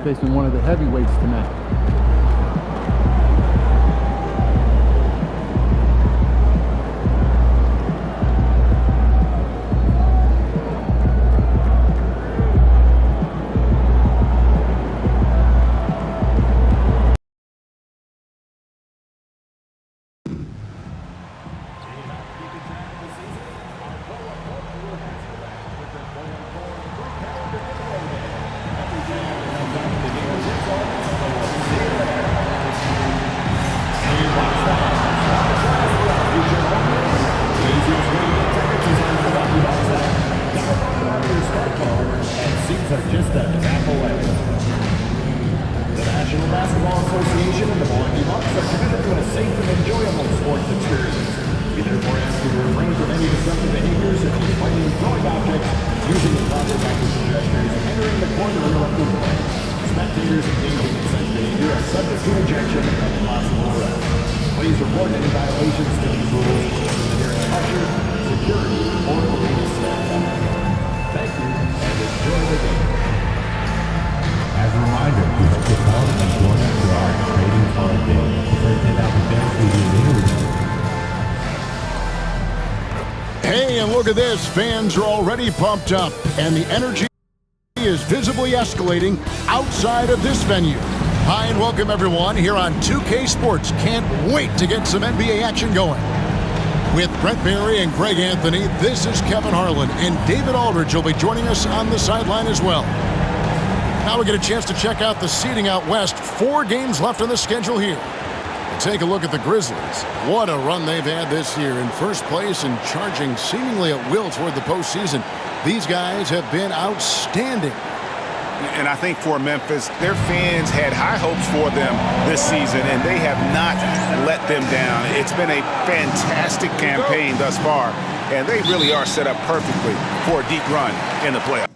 facing one of the heavyweights tonight. Just a tap away. The National Basketball Association and the Milwaukee Bucks are committed to a safe and enjoyable sports experience. We therefore ask you to refrain from any destructive behaviors such as fighting, throwing objects, using the proper practice gestures, entering the corner interrupting play. Spectators engaging in such behavior are subject to ejection and possible arrest. Please report any violations to these rules to the nearest usher, security, or arena staff. Thank you, and enjoy the game. As a reminder, we hope to come and join us for our trading card day. First 10,000 fans will be here. Hey, and look at this. Fans are already pumped up, and the energy is visibly escalating outside of this venue. Hi, and welcome, everyone, here on 2K Sports. Can't wait to get some NBA action going. With Brent Barry and Greg Anthony, this is Kevin Harlan, and David Aldridge will be joining us on the sideline as well. Now we get a chance to check out the seeding out west. 4 games left on the schedule here. And take a look at the Grizzlies. What a run they've had this year, in first place and charging seemingly at will toward the postseason. These guys have been outstanding. And I think for Memphis, their fans had high hopes for them this season, and they have not let them down. It's been a fantastic campaign thus far, and they really are set up perfectly for a deep run in the playoffs.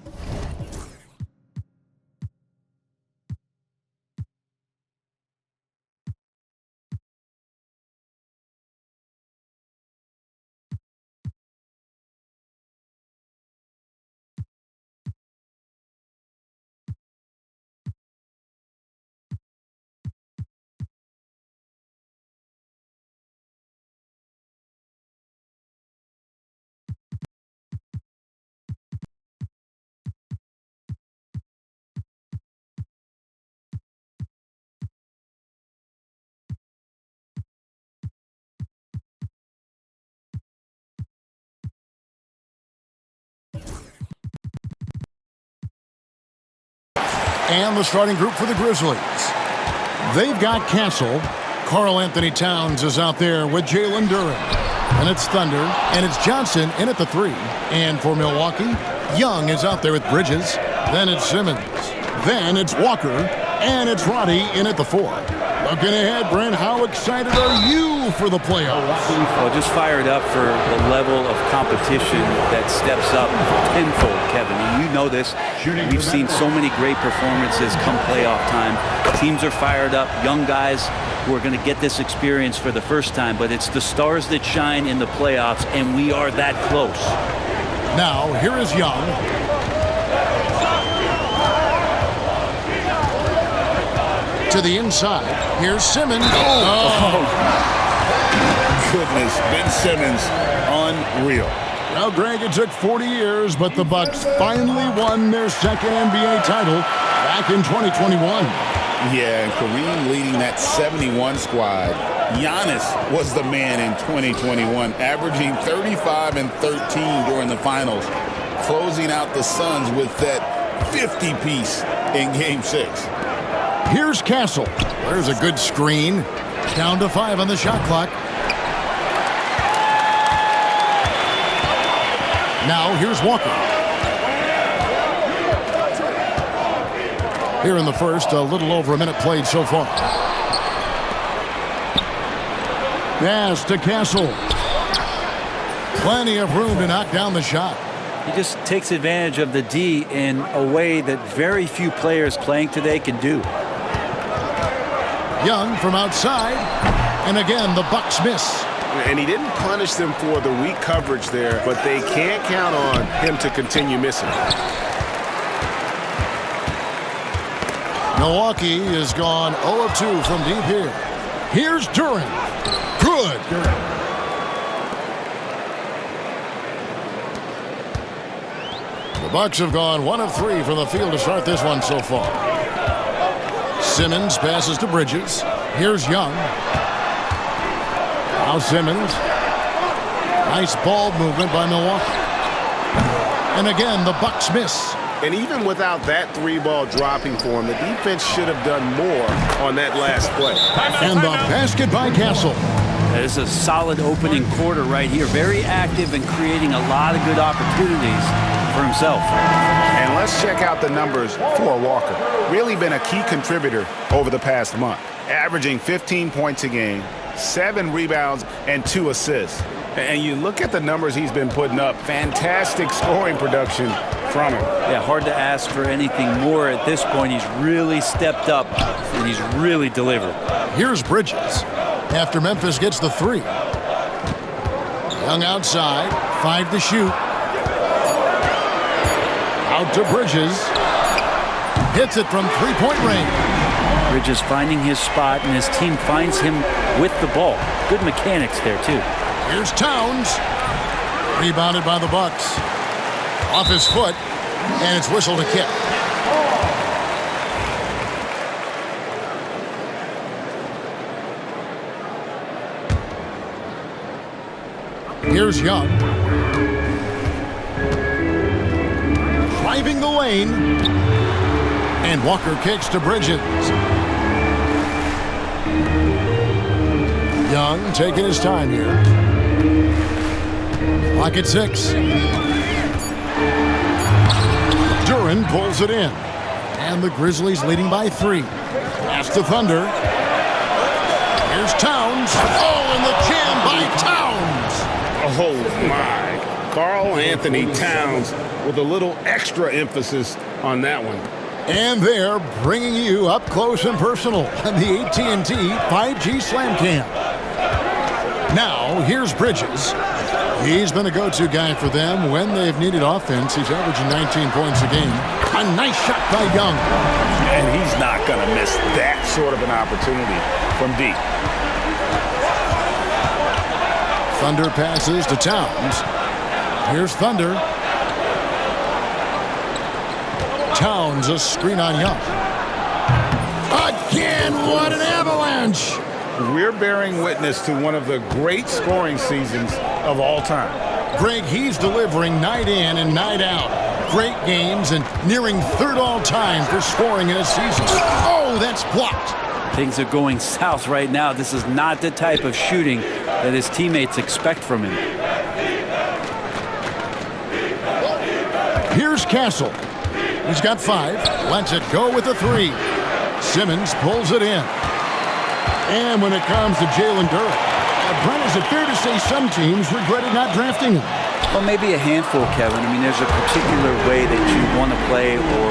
And the starting group for the Grizzlies. They've got Castle. Karl Anthony Towns is out there with Jalen Duren. And it's Thunder. And it's Johnson in at the 3. And for Milwaukee, Young is out there with Bridges. Then it's Simmons. Then it's Walker. And it's Roddy in at the 4. Looking ahead, Brent, how excited are you for the playoffs? Well, just fired up for the level of competition that steps up tenfold, Kevin. And you know this. We've seen so many great performances come playoff time. Teams are fired up, young guys who are going to get this experience for the first time. But it's the stars that shine in the playoffs, and we are that close. Now, here is Young. To the inside. Here's Simmons. Oh. Goodness, Ben Simmons, unreal. Well, Greg, it took 40 years, but the Bucks finally won their second NBA title back in 2021. Yeah, and Kareem leading that 71 squad. Giannis was the man in 2021, averaging 35 and 13 during the finals, closing out the Suns with that 50-piece in Game 6. Here's Castle. There's a good screen. Down to 5 on the shot clock. Now here's Walker. Here in the first, a little over a minute played so far. Pass to Castle. Plenty of room to knock down the shot. He just takes advantage of the D in a way that very few players playing today can do. Young from outside, and again the Bucks miss. And he didn't punish them for the weak coverage there, but they can't count on him to continue missing. Milwaukee has gone 0 of 2 from deep here. Here's Duren. Good. The Bucks have gone 1 of 3 from the field to start this one so far. Simmons passes to Bridges. Here's Young. Now Simmons. Nice ball movement by Milwaukee. And again, the Bucks miss. And even without that 3-ball dropping for him, the defense should have done more on that last play. And the basket by Castle. This is a solid opening quarter right here. Very active and creating a lot of good opportunities for himself. And let's check out the numbers for Walker. Really been a key contributor over the past month. Averaging 15 points a game, 7 rebounds, and 2 assists. And you look at the numbers he's been putting up, fantastic scoring production from him. Yeah, hard to ask for anything more at this point. He's really stepped up, and he's really delivered. Here's Bridges after Memphis gets the 3. Young outside, 5 to shoot. Out to Bridges. Hits it from 3-point range. Bridges finding his spot, and his team finds him with the ball. Good mechanics there, too. Here's Towns. Rebounded by the Bucks. Off his foot, and it's whistled a kick. Here's Young. Driving the lane. And Walker kicks to Bridges. Young taking his time here. Clock at 6. Duren pulls it in. And the Grizzlies leading by 3. Pass to Thunder. Here's Towns. Oh, and the jam by Towns. Oh, my. Karl Anthony Towns with a little extra emphasis on that one. And they're bringing you up close and personal on the AT&T 5G Slam Cam. Now, here's Bridges. He's been a go-to guy for them when they've needed offense. He's averaging 19 points a game. A nice shot by Young. And he's not going to miss that sort of an opportunity from deep. Thunder passes to Towns. Here's Thunder. Towns, a screen on Young. Again, what an avalanche! We're bearing witness to one of the great scoring seasons of all time. Greg, he's delivering night in and night out. Great games and nearing 3rd all-time for scoring in a season. Oh, that's blocked. Things are going south right now. This is not the type of shooting that his teammates expect from him. Here's Castle. He's got 5. Lets it go with a 3. Simmons pulls it in. And when it comes to Jalen Duren, Brent, is it fair to say some teams regretted not drafting him? Well, maybe a handful, Kevin. I mean, there's a particular way that you want to play or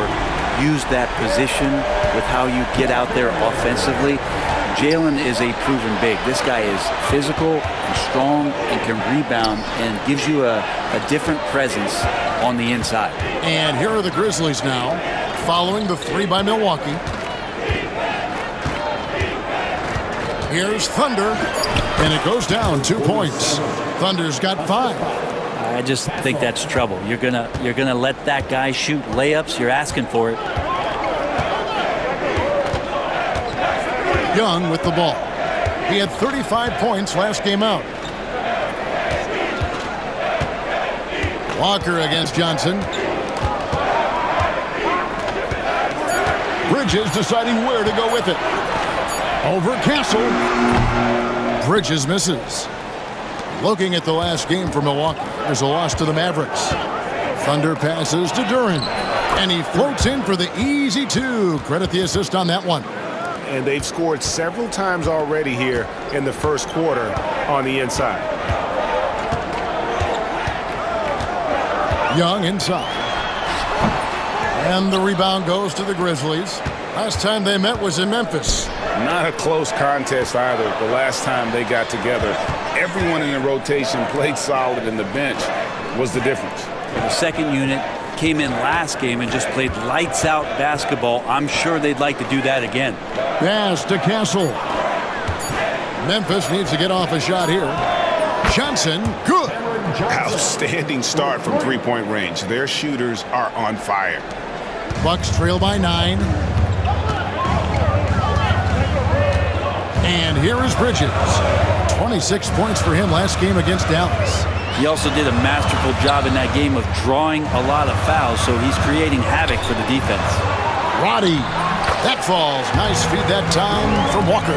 use that position with how you get out there offensively. Jalen is a proven big. This guy is physical and strong and can rebound and gives you a different presence on the inside. And here are the Grizzlies now, following the 3 by Milwaukee. Here's Thunder, and it goes down 2 points. Thunder's got 5. I just think that's trouble. You're gonna let that guy shoot layups. You're asking for it. Young with the ball. He had 35 points last game out. Walker against Johnson. Bridges deciding where to go with it. Over Castle. Bridges misses. Looking at the last game for Milwaukee, there's a loss to the Mavericks. Thunder passes to Duren. And he floats in for the easy 2. Credit the assist on that one. And they've scored several times already here in the first quarter on the inside. Young inside. And the rebound goes to the Grizzlies. Last time they met was in Memphis. Not a close contest either. The last time they got together, everyone in the rotation played solid, and the bench was the difference. The second unit came in last game and just played lights out basketball. I'm sure they'd like to do that again. Pass to Castle. Memphis needs to get off a shot here. Johnson, good. Outstanding start from three-point range. Their shooters are on fire. Bucks trail by 9. And here is Bridges. 26 points for him last game against Dallas. He also did a masterful job in that game of drawing a lot of fouls, so he's creating havoc for the defense. Roddy, that falls. Nice feed that time from Walker.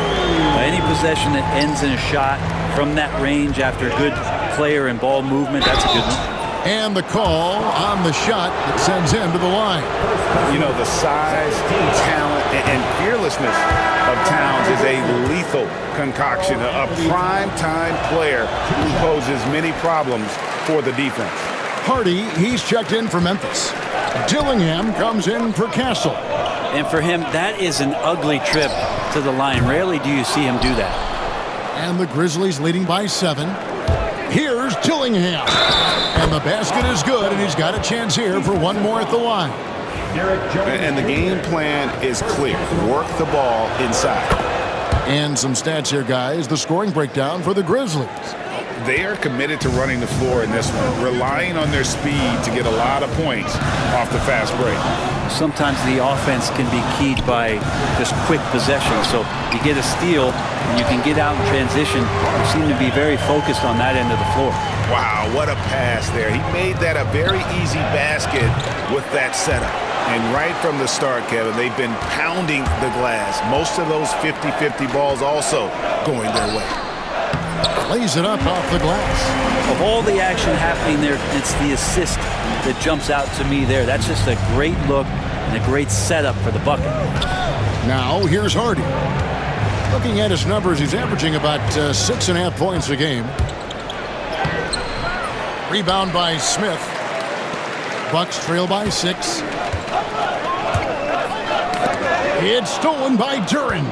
Any possession that ends in a shot from that range after good player and ball movement, that's a good one. And the call on the shot that sends him to the line. You know, the size, talent, and fearlessness of Towns is a lethal concoction, a prime-time player who poses many problems for the defense. Hardy, he's checked in for Memphis. Dillingham comes in for Castle. And for him, that is an ugly trip to the line. Rarely do you see him do that. And the Grizzlies leading by 7. Here's Dillingham. And the basket is good, and he's got a chance here for one more at the line. And the game plan is clear. Work the ball inside. And some stats here, guys. The scoring breakdown for the Grizzlies. They are committed to running the floor in this one, relying on their speed to get a lot of points off the fast break. Sometimes the offense can be keyed by just quick possession. So you get a steal and you can get out in transition. You seem to be very focused on that end of the floor. Wow, what a pass there. He made that a very easy basket with that setup. And right from the start, Kevin, they've been pounding the glass. Most of those 50-50 balls also going their way. Lays it up off the glass. Of all the action happening there, it's the assist that jumps out to me there. That's just a great look and a great setup for the bucket. Now, here's Hardy. Looking at his numbers, he's averaging about 6.5 points a game. Rebound by Smith. Bucks trail by 6. It's stolen by Duren.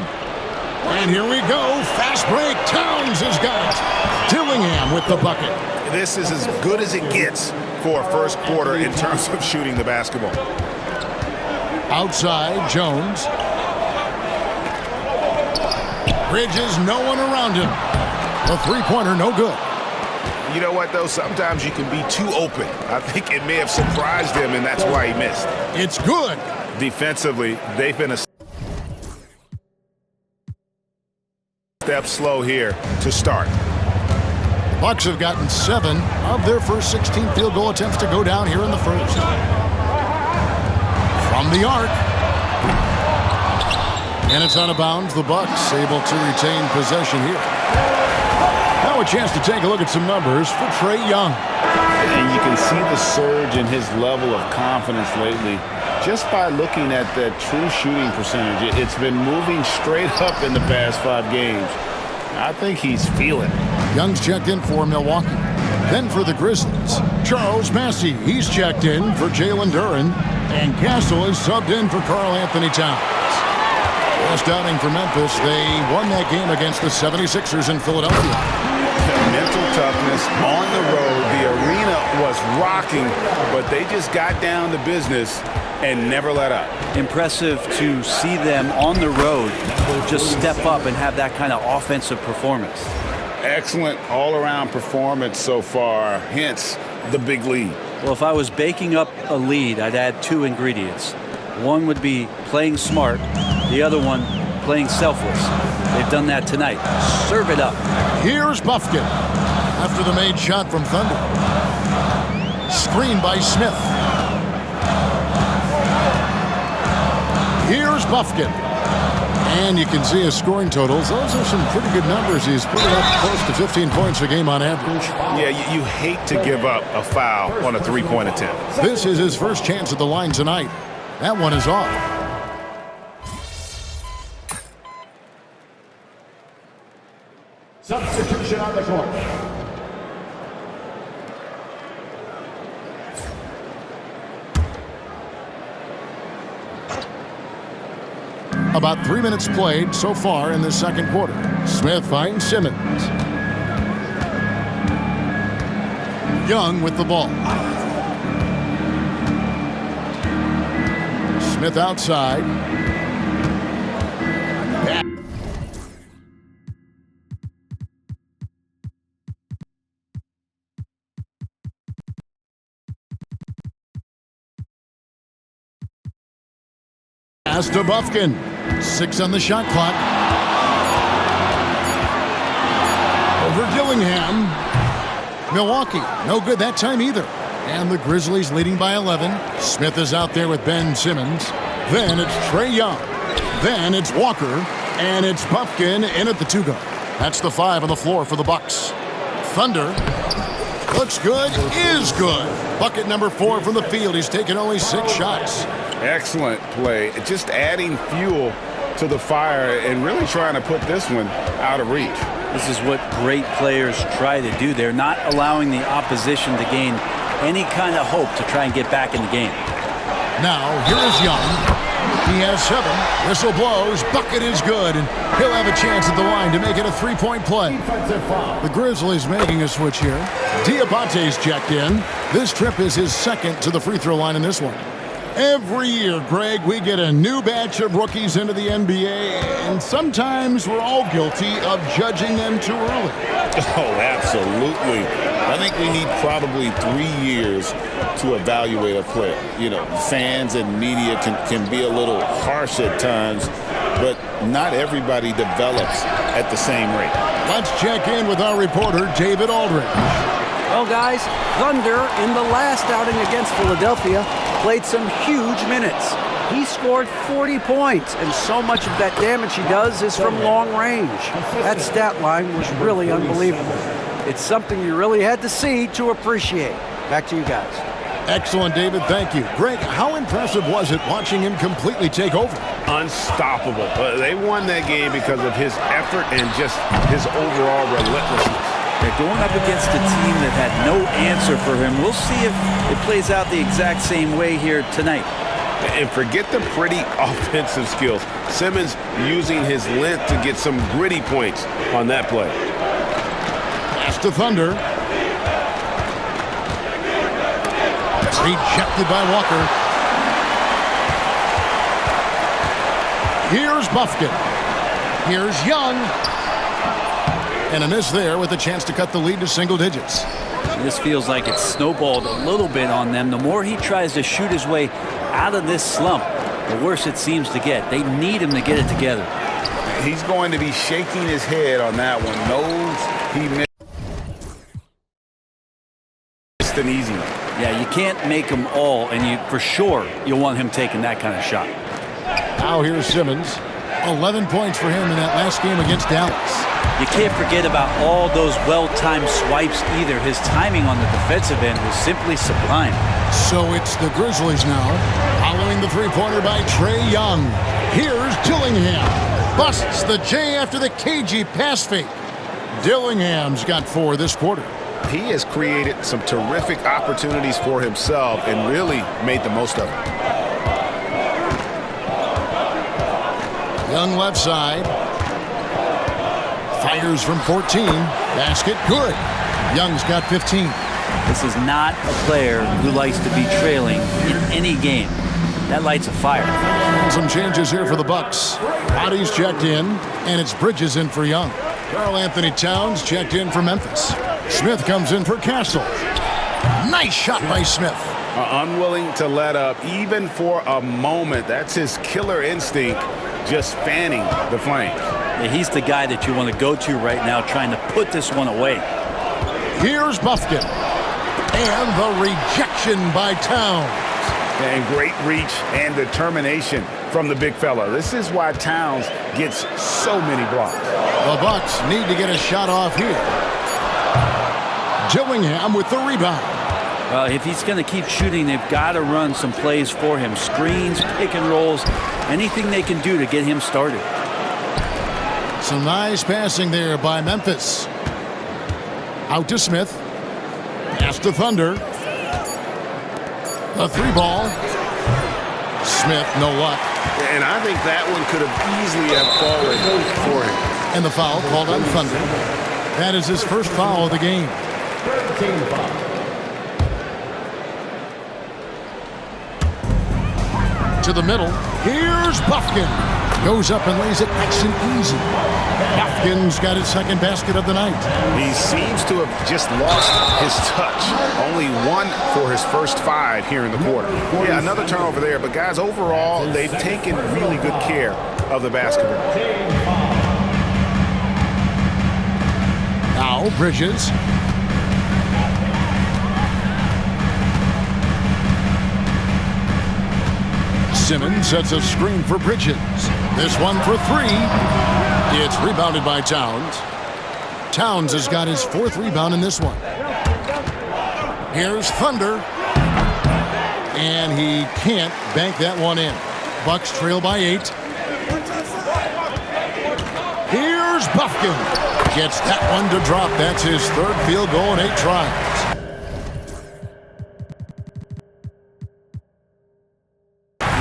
And here we go. Fast break. Towns has got it. Dillingham with the bucket. This is as good as it gets for a first quarter in terms of shooting the basketball. Outside, Jones. Bridges, no one around him. The three-pointer, no good. You know what, though? Sometimes you can be too open. I think it may have surprised him, and that's why he missed. It's good. Defensively, they've been a step slow here to start. Bucks have gotten 7 of their first 16 field goal attempts to go down here in the first. From the arc. And it's out of bounds. The Bucks able to retain possession here. Now a chance to take a look at some numbers for Trae Young. And you can see the surge in his level of confidence lately just by looking at that true shooting percentage. It's been moving straight up in the past 5 games. I think he's feeling it. Young's checked in for Milwaukee. Then for the Grizzlies, Charles Massey. He's checked in for Jalen Duren. And Castle is subbed in for Karl Anthony Towns. Last outing for Memphis, they won that game against the 76ers in Philadelphia. Mental toughness on the road. The arena was rocking, but they just got down to business and never let up. Impressive to see them on the road just step up and have that kind of offensive performance. Excellent all-around performance so far, hence the big lead. Well, if I was baking up a lead, I'd add 2 ingredients. One would be playing smart, the other one playing selfless. They've done that tonight. Serve it up. Here's Bufkin after the made shot from Thunder. Screen by Smith. Here's Bufkin. And you can see his scoring totals. Those are some pretty good numbers. He's putting up close to 15 points a game on average. Yeah, you hate to give up a foul on a three-point attempt. This is his first chance at the line tonight. That one is off. Substitution on the court. About 3 minutes played so far in the second quarter. Smith finds Simmons. Young with the ball. Smith outside. Pass to Bufkin. 6 on the shot clock. Over Dillingham. Milwaukee, no good that time either. And the Grizzlies leading by 11. Smith is out there with Ben Simmons. Then it's Trae Young. Then it's Walker. And it's Bufkin in at the 2-guard. That's the 5 on the floor for the Bucks. Thunder. Looks good, is good. Bucket number 4 from the field. He's taken only 6 shots. Excellent play. Just adding fuel to the fire and really trying to put this one out of reach. This is what great players try to do. They're not allowing the opposition to gain any kind of hope to try and get back in the game. Now, here is Young. He has 7. Whistle blows. Bucket is good. And he'll have a chance at the line to make it a 3-point play. The Grizzlies making a switch here. Diabate's checked in. This trip is his 2nd to the free throw line in this one. Every year, Greg, we get a new batch of rookies into the NBA, and sometimes we're all guilty of judging them too early. Oh, absolutely. I think we need probably 3 years to evaluate a player. You know, fans and media can be a little harsh at times, but not everybody develops at the same rate. Let's check in with our reporter, David Aldridge. Well, guys, Thunder in the last outing against Philadelphia played some huge minutes. He scored 40 points, and so much of that damage he does is from long range. That stat line was really unbelievable. It's something you really had to see to appreciate. Back to you guys. Excellent, David. Thank you. Greg, how impressive was it watching him completely take over? Unstoppable. They won that game because of his effort and just his overall relentlessness. They're going up against a team that had no answer for him. We'll see if it plays out the exact same way here tonight. And forget the pretty offensive skills. Simmons using his length to get some gritty points on that play. Pass to Thunder. Rejected by Walker. Here's Bufkin. Here's Young. And a miss there with a chance to cut the lead to single digits. This feels like it's snowballed a little bit on them. The more he tries to shoot his way out of this slump, the worse it seems to get. They need him to get it together. He's going to be shaking his head on that one. Knows he missed an easy one. Yeah, you can't make them all, and for sure you'll want him taking that kind of shot. Now here's Simmons. 11 points for him in that last game against Dallas. You can't forget about all those well-timed swipes either. His timing on the defensive end was simply sublime. So it's the Grizzlies now, following the three-pointer by Trae Young. Here's Dillingham. Busts the J after the cagey pass fake. Dillingham's got 4 this quarter. He has created some terrific opportunities for himself and really made the most of it. Young left side. Fires from 14. Basket good. Young's got 15. This is not a player who likes to be trailing in any game. That lights a fire. Some changes here for the Bucks. Bodies checked in, and it's Bridges in for Young. Karl Anthony Towns checked in for Memphis. Smith comes in for Castle. Nice shot by Smith. Unwilling to let up even for a moment. That's his killer instinct, just fanning the flames. Yeah, he's the guy that you want to go to right now, trying to put this one away. Here's Bufkin. And the rejection by Towns. And great reach and determination from the big fella. This is why Towns gets so many blocks. The Bucks need to get a shot off here. Dillingham with the rebound. Well, if he's going to keep shooting, they've got to run some plays for him. Screens, pick and rolls, anything they can do to get him started. Some nice passing there by Memphis. Out to Smith. Pass to Thunder. A 3-ball. Smith, no luck. And I think that one could have easily have fallen for him. And the foul called on Thunder. That is his first foul of the game. Team foul. to the middle. Here's Bufkin. Goes up and lays it nice and easy. Bufkin's got his second basket of the night. He seems to have just lost his touch. Only one for his first 5 here in the quarter. Yeah, another turnover there, but guys, overall, they've taken really good care of the basketball. Now Bridges. Simmons sets a screen for Bridges. This one for 3. It's rebounded by Towns. Towns has got his 4th rebound in this one. Here's Thunder. And he can't bank that one in. Bucks trail by 8. Here's Bufkin. Gets that one to drop. That's his 3rd field goal in 8 tries.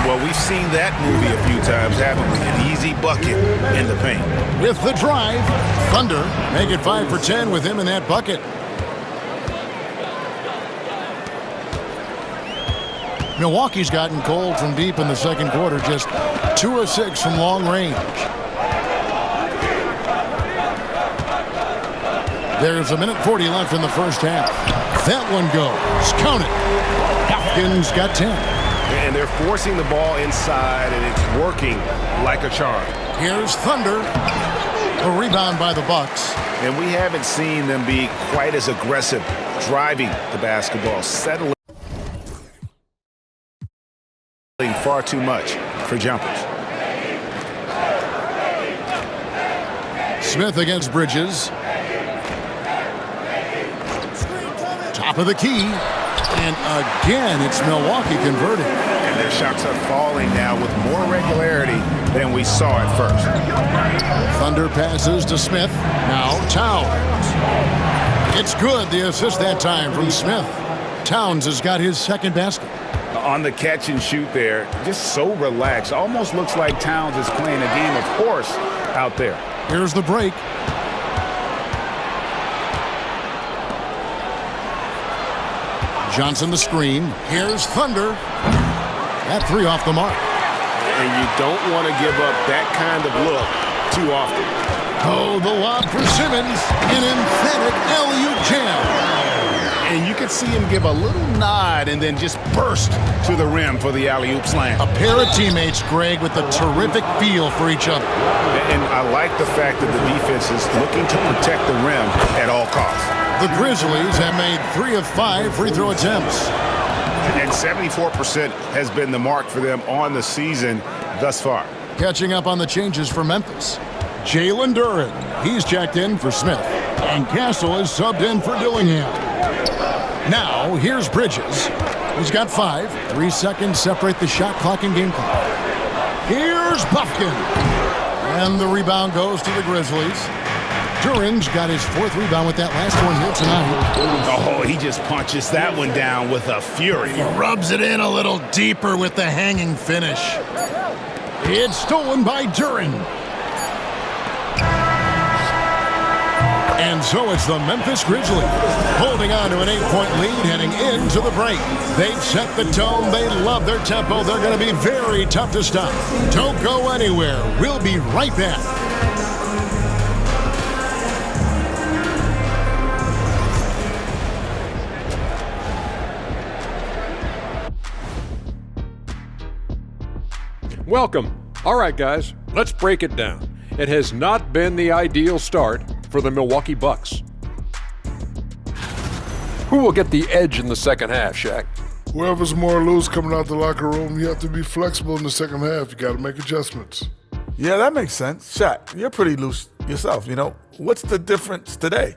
Well, we've seen that movie a few times, haven't we? An easy bucket in the paint. With the drive, Thunder make it 5 for 10 with him in that bucket. Milwaukee's gotten cold from deep in the second quarter, just 2 of 6 from long range. There's 1:40 left in the first half. That one goes. Count it. Bufkin's got 10. And they're forcing the ball inside, and it's working like a charm. Here's Thunder. A rebound by the Bucks. And we haven't seen them be quite as aggressive driving the basketball, settling far too much for jumpers. Smith against Bridges. Top of the key. And again, it's Milwaukee converting. And their shots are falling now with more regularity than we saw at first. Thunder passes to Smith. Now Towns. It's good. The assist that time from Smith. Towns has got his second basket. On the catch and shoot there, just so relaxed. Almost looks like Towns is playing a game of horse out there. Here's the break. Johnson the screen. Here's Thunder. That 3 off the mark. And you don't want to give up that kind of look too often. Oh, the lob for Simmons. An emphatic alley-oop jam. And you could see him give a little nod and then just burst to the rim for the alley-oop slam. A pair of teammates, Greg, with a terrific feel for each other. And I like the fact that the defense is looking to protect the rim at all costs. The Grizzlies have made 3 of 5 free throw attempts. And 74% has been the mark for them on the season thus far. Catching up on the changes for Memphis. Jalen Duren, he's checked in for Smith. And Castle is subbed in for Dillingham. Now, here's Bridges. He's got 5. 3 seconds separate the shot clock and game clock. Here's Bufkin. And the rebound goes to the Grizzlies. Duren's got his 4th rebound with that last one here tonight. Oh, he just punches that one down with a fury. He rubs it in a little deeper with the hanging finish. It's stolen by Duren. And so it's the Memphis Grizzlies holding on to an 8-point lead heading into the break. They've set the tone. They love their tempo. They're going to be very tough to stop. Don't go anywhere. We'll be right back. Welcome. All right, guys, let's break it down. It has not been the ideal start for the Milwaukee Bucks. Who will get the edge in the second half, Shaq? Whoever's more loose coming out the locker room, you have to be flexible in the second half. You got to make adjustments. Yeah, that makes sense. Shaq, you're pretty loose yourself, you know. What's the difference today?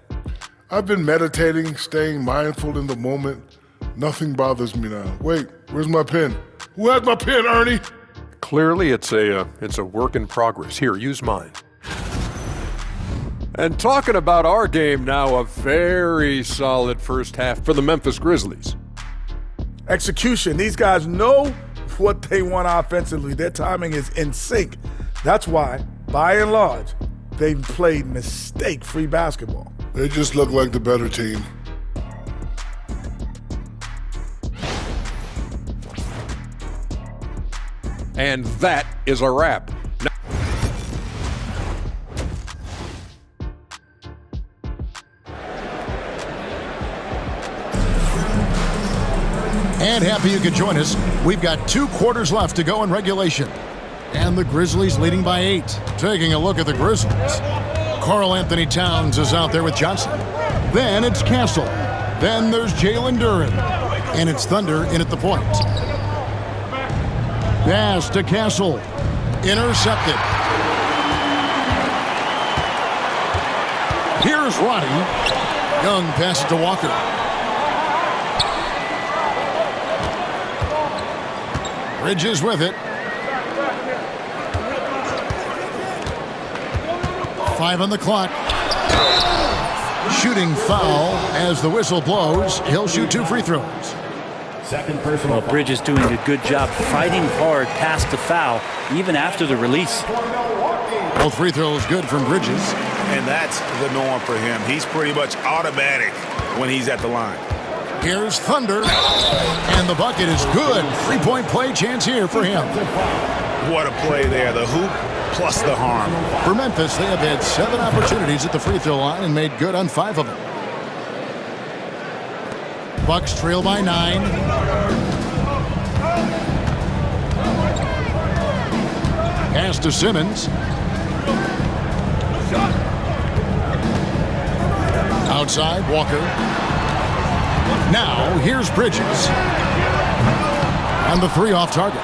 I've been meditating, staying mindful in the moment. Nothing bothers me now. Wait, where's my pen? Who has my pen, Ernie? Clearly, it's a work in progress. Here, use mine. And talking about our game now, a very solid first half for the Memphis Grizzlies. Execution. These guys know what they want offensively. Their timing is in sync. That's why, by and large, they've played mistake-free basketball. They just look like the better team. And that is a wrap. And happy you could join us. We've got 2 quarters left to go in regulation. And the Grizzlies leading by 8. Taking a look at the Grizzlies. Karl Anthony Towns is out there with Johnson. Then it's Castle. Then there's Jalen Duren. And it's Thunder in at the point. Pass to Castle. Intercepted. Here's Roddy. Young passes to Walker. Bridges with it. 5 on the clock. Shooting foul as the whistle blows. He'll shoot 2 free throws. Second personal. Well, Bridges doing a good job fighting hard past the foul, even after the release. Both free throws good from Bridges. And that's the norm for him. He's pretty much automatic when he's at the line. Here's Thunder. And the bucket is good. 3-point play chance here for him. What a play there. The hoop plus the harm. For Memphis, they have had 7 opportunities at the free throw line and made good on 5 of them. Bucks trail by 9. Pass to Simmons. Outside, Walker. Now, here's Bridges. On the 3 off target.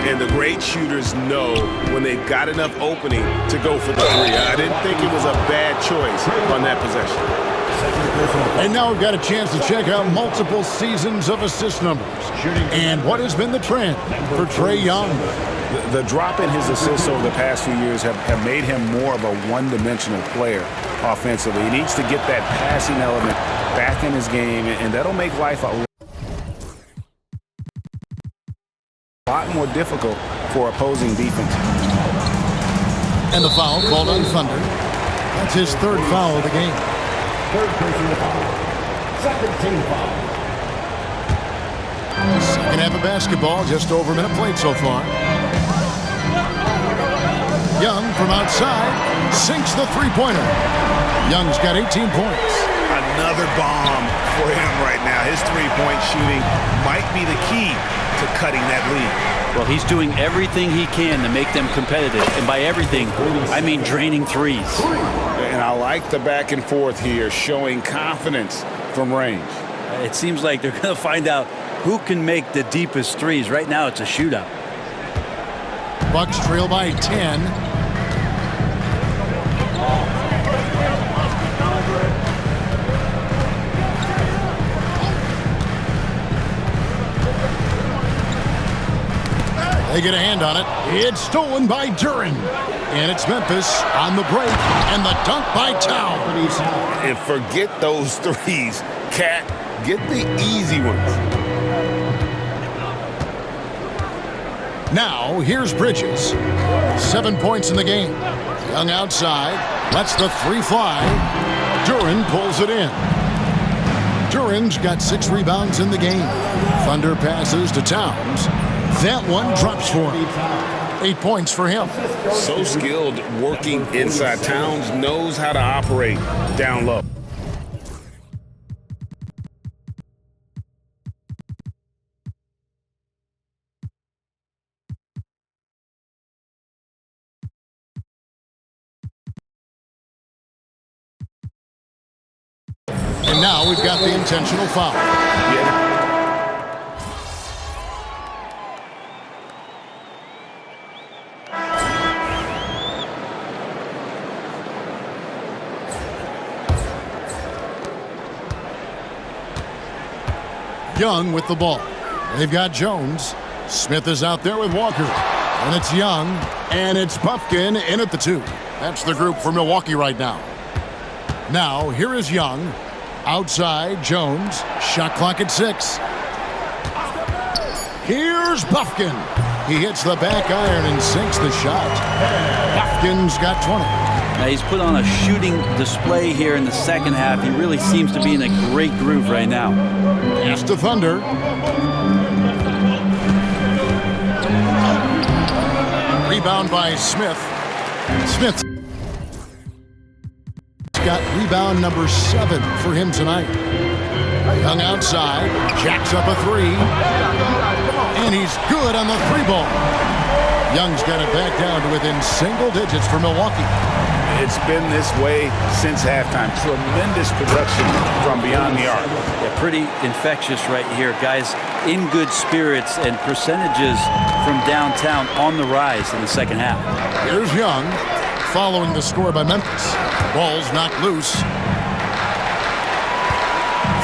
And the great shooters know when they've got enough opening to go for the 3. I didn't think it was a bad choice on that possession. And now we've got a chance to check out multiple seasons of assist numbers. And what has been the trend for Trae Young? The drop in his assists over the past few years have made him more of a one-dimensional player offensively. He needs to get that passing element back in his game, and that'll make life a lot more difficult for opposing defense. And the foul called on Thunder. That's his 3rd foul of the game. Third personal foul. Second team foul. Second half of basketball, just over a minute played so far. Young from outside sinks the 3-pointer. Young's got 18 points. Another bomb for him right now. His 3-point shooting might be the key to cutting that lead. Well, he's doing everything he can to make them competitive. And by everything, I mean draining threes. And I like the back and forth here, showing confidence from range. It seems like they're going to find out who can make the deepest threes. Right now, it's a shootout. Bucks trail by 10. They get a hand on it. It's stolen by Duren. And it's Memphis on the break. And the dunk by Towns. And forget those threes. Cat, get the easy ones. Now, here's Bridges. 7 points in the game. Young outside. Lets the 3 fly. Duren pulls it in. Duren's got 6 rebounds in the game. Thunder passes to Towns. That one drops for him. 8 points for him. So skilled working inside. Towns knows how to operate down low. And now we've got the intentional foul. Yeah. Young with the ball. They've got Jones. Smith is out there with Walker. And it's Young. And it's Buffkin in at the 2. That's the group for Milwaukee right now. Now, here is Young. Outside, Jones. Shot clock at 6. Here's Buffkin. He hits the back iron and sinks the shot. Buffkin's got 20. Now he's put on a shooting display here in the second half. He really seems to be in a great groove right now. Pass to Thunder. Rebound by Smith. Smith's got rebound number 7 for him tonight. Young outside, jacks up a 3, and he's good on the 3-ball. Young's got it back down to within single digits for Milwaukee. It's been this way since halftime. Tremendous production from beyond the arc. Yeah, pretty infectious right here. Guys in good spirits and percentages from downtown on the rise in the second half. Here's Young following the score by Memphis. Ball's knocked loose.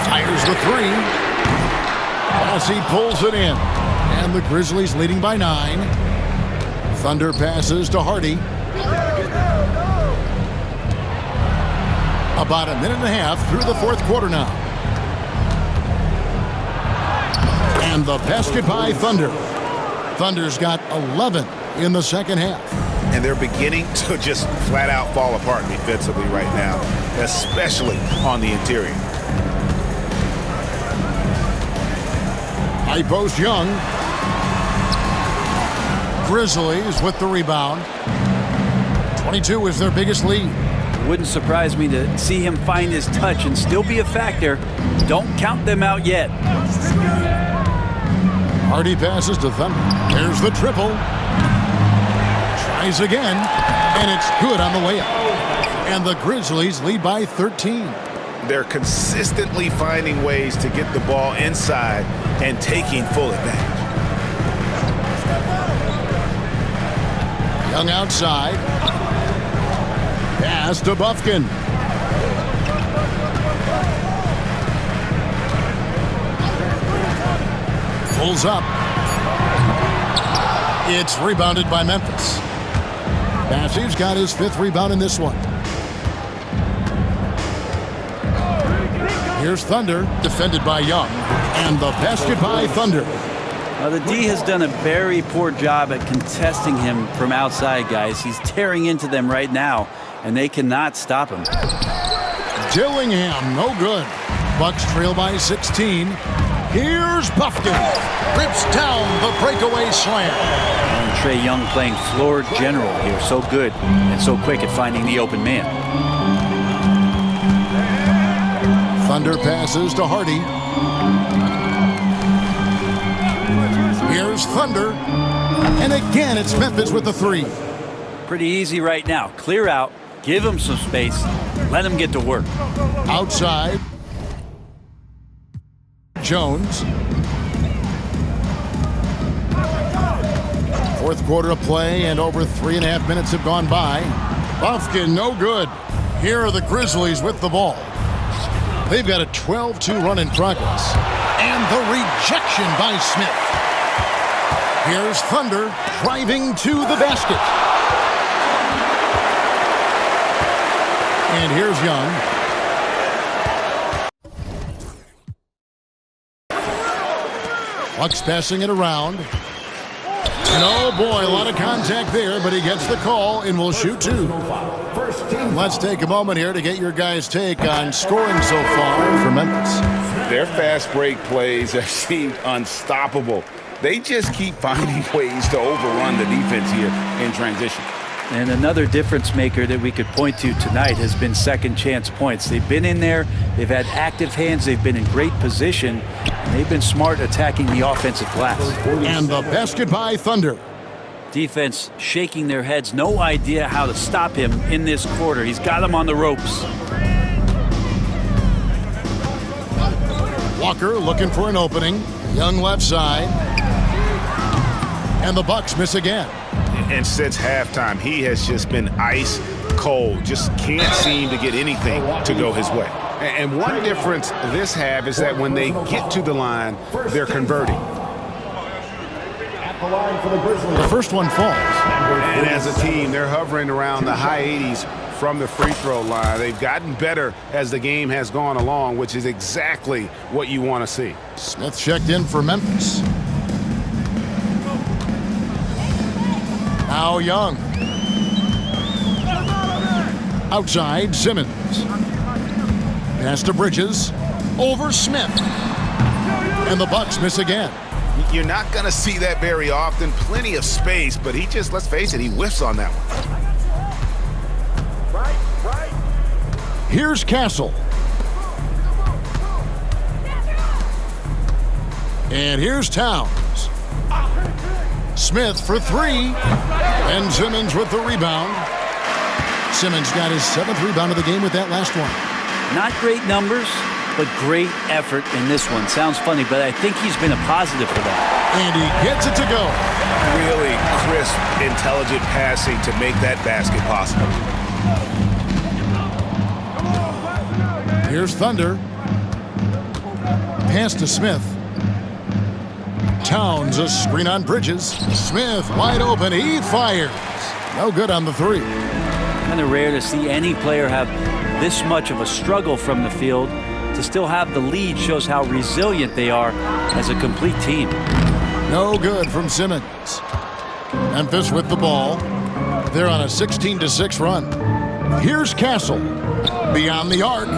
Fires the 3. As he pulls it in. And the Grizzlies leading by 9. Thunder passes to Hardy. About a minute and a half through the fourth quarter now. And the basket by Thunder. Thunder's got 11 in the second half. And they're beginning to just flat out fall apart defensively right now, especially on the interior. High post Young. Grizzlies with the rebound. 22 is their biggest lead. Wouldn't surprise me to see him find his touch and still be a factor. Don't count them out yet. Hardy passes to Thunder. There's the triple. Tries again, and it's good on the way up. And the Grizzlies lead by 13. They're consistently finding ways to get the ball inside and taking full advantage. Young outside. Pass to Bufkin. Pulls up. It's rebounded by Memphis. Massey's got his 5th rebound in this one. Here's Thunder, defended by Young. And the basket by Thunder. Now the D has done a very poor job at contesting him from outside, guys. He's tearing into them right now, and they cannot stop him. Dillingham, no good. Bucks trail by 16. Here's Bufkin. Rips down the breakaway slam. And Trae Young playing floor general here. So good and so quick at finding the open man. Thunder passes to Hardy. Here's Thunder. And again, it's Memphis with the 3. Pretty easy right now. Clear out. Give him some space. Let him get to work. Outside. Jones. Fourth quarter of play, and over 3.5 minutes have gone by. Bufkin, no good. Here are the Grizzlies with the ball. They've got a 12-2 run in progress. And the rejection by Smith. Here's Thunder driving to the basket. And here's Young. Bucks passing it around. And oh boy, a lot of contact there, but he gets the call and will shoot 2. Let's take a moment here to get your guys' take on scoring so far for Memphis. Their fast break plays have seemed unstoppable. They just keep finding ways to overrun the defense here in transition. And another difference maker that we could point to tonight has been second chance points. They've been in there, they've had active hands, they've been in great position, and they've been smart attacking the offensive glass. And the basket by Thunder. Defense shaking their heads, no idea how to stop him in this quarter. He's got him on the ropes. Walker looking for an opening. Young left side. And the Bucks miss again. And since halftime, he has just been ice cold. Just can't seem to get anything to go his way. And one difference this half is that when they get to the line, they're converting. The first one falls. And as a team, they're hovering around the high 80s from the free throw line. They've gotten better as the game has gone along, which is exactly what you want to see. Smith checked in for Memphis. Now Young. Outside, Simmons. Pass to Bridges. Over Smith. And the Bucks miss again. You're not going to see that very often. Plenty of space, but he just, let's face it, he whiffs on that one. Here's Castle. And here's Towns. Smith for three. And Simmons with the rebound. Simmons got his 7th rebound of the game with that last one. Not great numbers, but great effort in this one. Sounds funny, but I think he's been a positive for that. And he gets it to go. Really crisp, intelligent passing to make that basket possible. Here's Thunder. Pass to Smith. Towns, a screen on Bridges. Smith wide open. He fires. No good on the three. Kind of rare to see any player have this much of a struggle from the field. To still have the lead shows how resilient they are as a complete team. No good from Simmons. Memphis with the ball. They're on a 16-6 run. Here's Castle. Beyond the arc.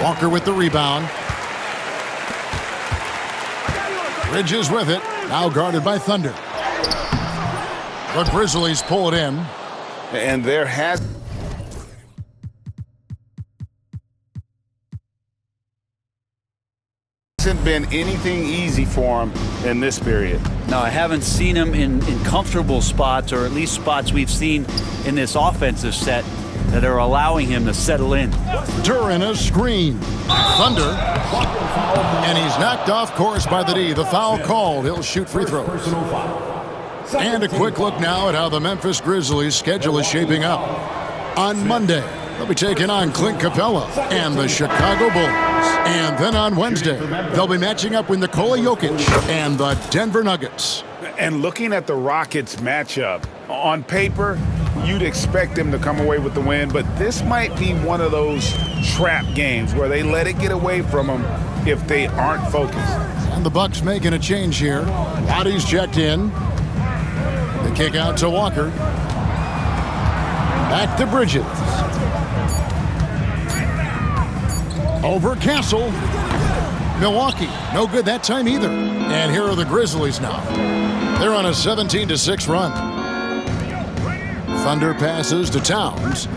Walker with the rebound. Bridges with it. Now guarded by Thunder. The Grizzlies pull it in. And there hasn't been anything easy for him in this period. No, I haven't seen him in comfortable spots, or at least spots we've seen in this offensive set that are allowing him to settle in. Duran a screen. Thunder. And he's knocked off course by the D. The foul called. He'll shoot free throws. And a quick look now at how the Memphis Grizzlies schedule is shaping up. On Monday, they'll be taking on Clint Capella and the Chicago Bulls. And then on Wednesday, they'll be matching up with Nikola Jokic and the Denver Nuggets. And looking at the Rockets matchup, on paper, you'd expect them to come away with the win, but this might be one of those trap games where they let it get away from them if they aren't focused. And the Bucks making a change here. Bodies checked in. The kick out to Walker. Back to Bridges. Over Castle. Milwaukee, no good that time either. And here are the Grizzlies now. They're on a 17-6 run. Thunder passes to Towns.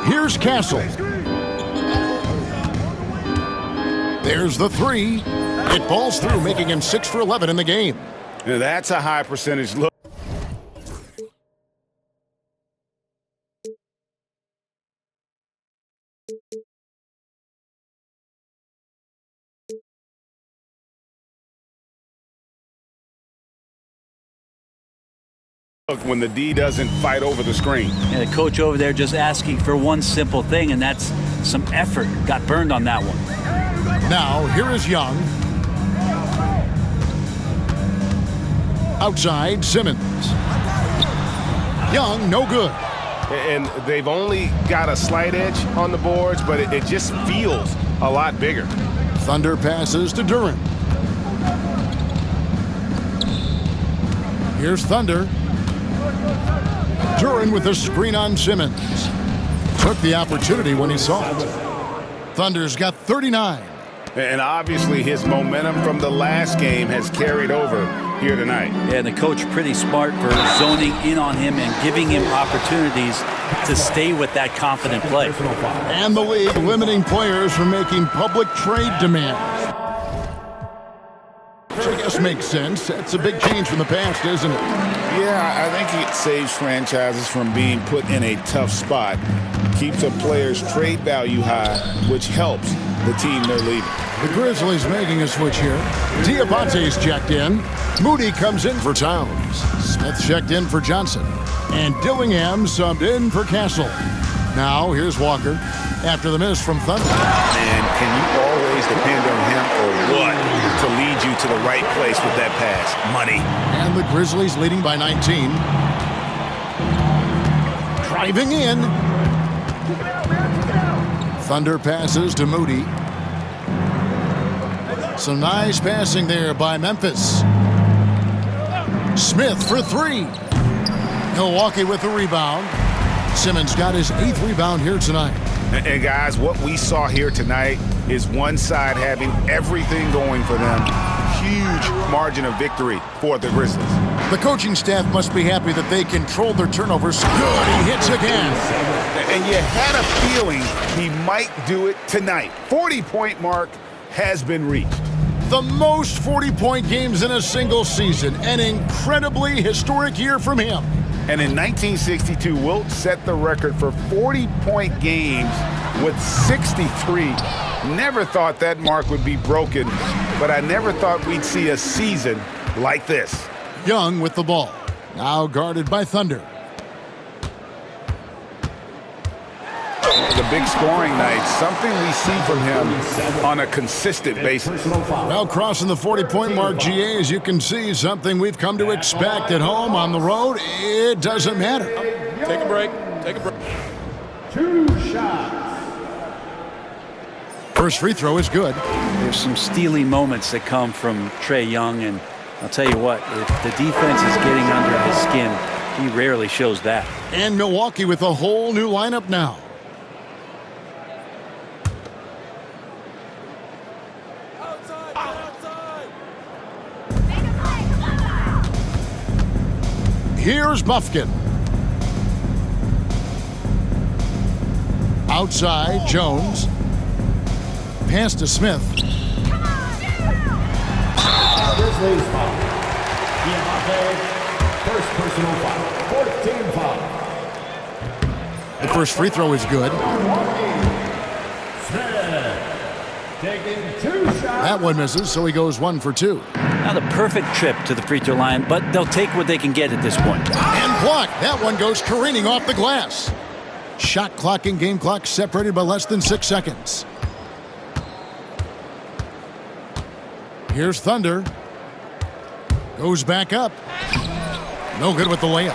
Here's Castle. There's the three. It falls through, making him 6 for 11 in the game. Now that's a high percentage look. When the D doesn't fight over the screen. And the coach over there just asking for one simple thing, and that's some effort. Got burned on that one. Now, here is Young. Outside, Simmons. Young, no good. And they've only got a slight edge on the boards, but it just feels a lot bigger. Thunder passes to Duran. Here's Thunder. Duran with a screen on Simmons. Took the opportunity when he saw it. Thunder's got 39. And obviously his momentum from the last game has carried over here tonight. Yeah, and the coach pretty smart for zoning in on him and giving him opportunities to stay with that confident play. And the league limiting players from making public trade demands. Which I guess makes sense. That's a big change from the past, isn't it? Yeah, I think it saves franchises from being put in a tough spot. Keeps a player's trade value high, which helps the team they're leading. The Grizzlies making a switch here. Diabate's checked in. Moody comes in for Towns. Smith checked in for Johnson. And Dillingham subbed in for Castle. Now, here's Walker after the miss from Thunder. And can you always depend on him or what to lead you to the right place with that pass? Money. And the Grizzlies leading by 19. Driving in. Thunder passes to Moody. Some nice passing there by Memphis. Smith for three. Milwaukee with the rebound. Simmons got his 8th rebound here tonight. And guys, what we saw here tonight is one side having everything going for them. Huge margin of victory for the Grizzlies. The coaching staff must be happy that they controlled their turnovers. Good, he hits again. And you had a feeling he might do it tonight. 40-point mark has been reached. The most 40-point games in a single season. An incredibly historic year from him. And in 1962, Wilt set the record for 40-point games with 63. Never thought that mark would be broken, but I never thought we'd see a season like this. Young with the ball. Now guarded by Thunder. The big scoring night, something we see from him on a consistent basis. Well, crossing the 40-point mark, GA, as you can see, something we've come to expect at home. On the road, it doesn't matter. Take a break. Take a break. 2 shots. First free throw is good. There's some steely moments that come from Trae Young, and I'll tell you what, if the defense is getting under his skin, he rarely shows that. And Milwaukee with a whole new lineup now. Here's Bufkin. Outside, Jones. Pass to Smith. Grizzlies foul. Diamante, first personal foul. 4th team foul. The first free throw is good. Smith taking 2 shots. That one misses, so he goes 1 for 2. Now the perfect trip to the free throw line, but they'll take what they can get at this point. And blocked. That one goes careening off the glass. Shot clock and game clock separated by less than 6 seconds. Here's Thunder. Goes back up. No good with the layup.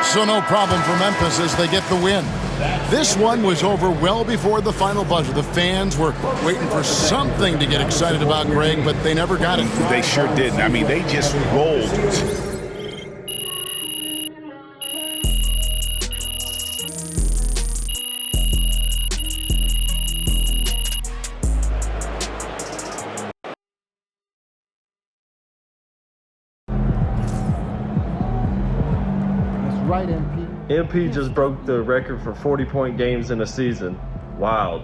So no problem for Memphis as they get the win. This one was over well before the final buzzer. The fans were waiting for something to get excited about, Greg, but they never got it. They sure didn't. I mean, they just rolled. Right, MP. MP just broke the record for 40-point games in a season. Wild.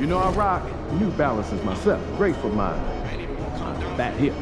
You know I rock New Balances myself. Great for my back hip.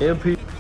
MP